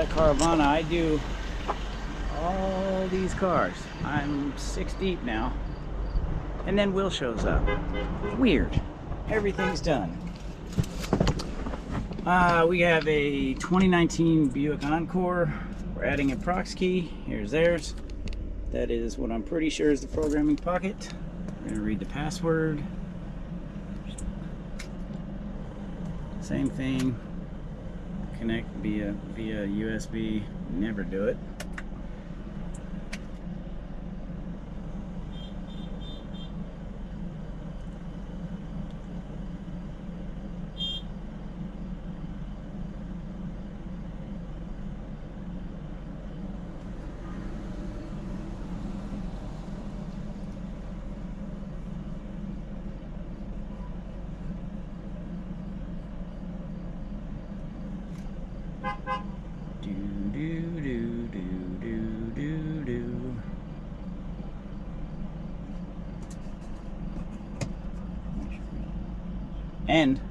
at Caravana, I do all these cars. I'm 6 deep now. And then Will shows up. Weird. Everything's done. We have a 2019 Buick Encore. We're adding a prox key. Here's theirs. That is what I'm pretty sure is the programming pocket. We're going to read the password. Same thing. Connect via USB. Never do it. And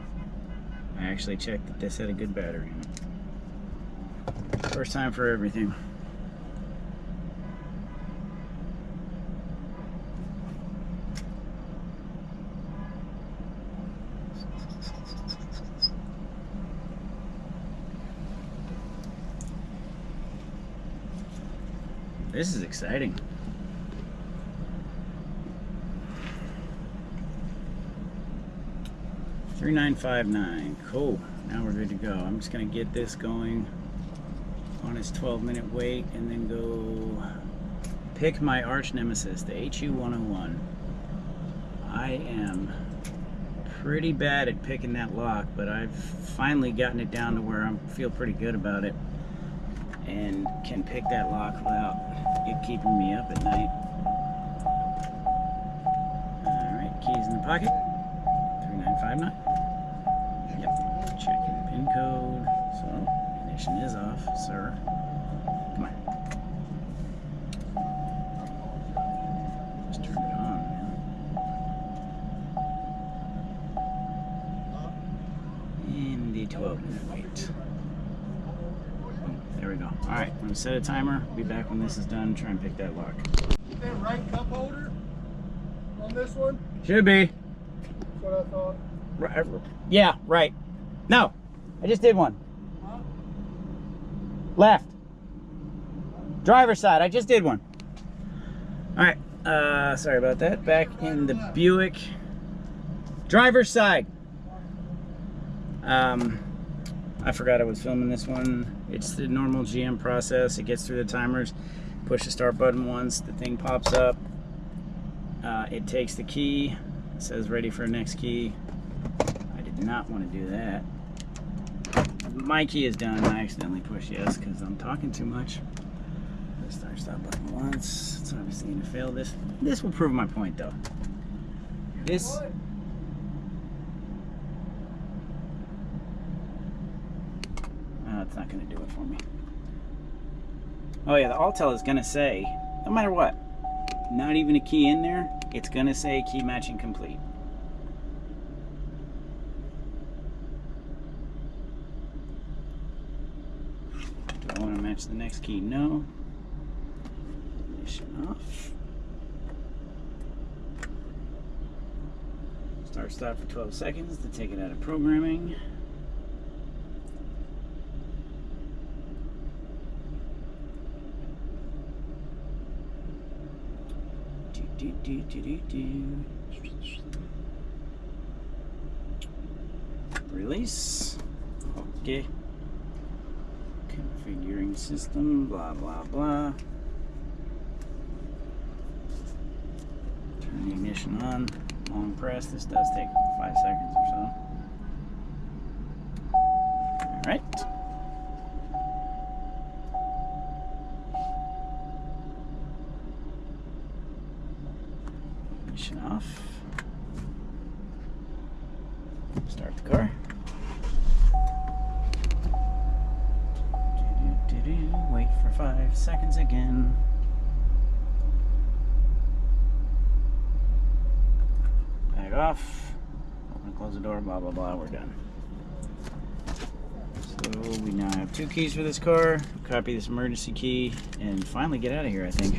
I actually checked that this had a good battery in it. First time for everything. This is exciting. $39.59. Cool. Now we're good to go. I'm just gonna get this going on its 12-minute wait and then go pick my arch nemesis, the HU101. I am pretty bad at picking that lock, but I've finally gotten it down to where I feel pretty good about it and can pick that lock without it keeping me up at night. Alright, keys in the pocket. 3959. Yep, checking pin code. So, ignition is off, sir. Come on. Just turn it on, man. And the 12-minute wait. There we go. Alright, I'm going to set a timer. Be back when this is done. Try and pick that lock. Is that right cup holder on this one? Should be. That's what I thought. Right, yeah, right. No, I just did one. Huh? Left. Driver's side, I just did one. Alright, sorry about that. Back in the Buick. Driver's side. I forgot I was filming this one. It's the normal GM process. It gets through the timers. Push the start button once, the thing pops up. It takes the key. It says ready for next key. I did not want to do that. My key is done. I accidentally pushed yes because I'm talking too much. Start stop button once. It's obviously going to fail this. This will prove my point though. This. It's not going to do it for me. Oh yeah, the Autel is going to say, no matter what, not even a key in there, it's going to say key matching complete. Do I want to match the next key? No. Ignition off. Start stop for 12 seconds to take it out of programming. Release. Okay. Configuring system, blah blah blah. Turn the ignition on. Long press. This does take 5 seconds or so. Alright. Ignition off. Start the car. Wait for 5 seconds again. Back off. Open and close the door, blah blah blah, we're done. So So we now have 2 keys for this car. Copy this emergency key and finally get out of here, I think.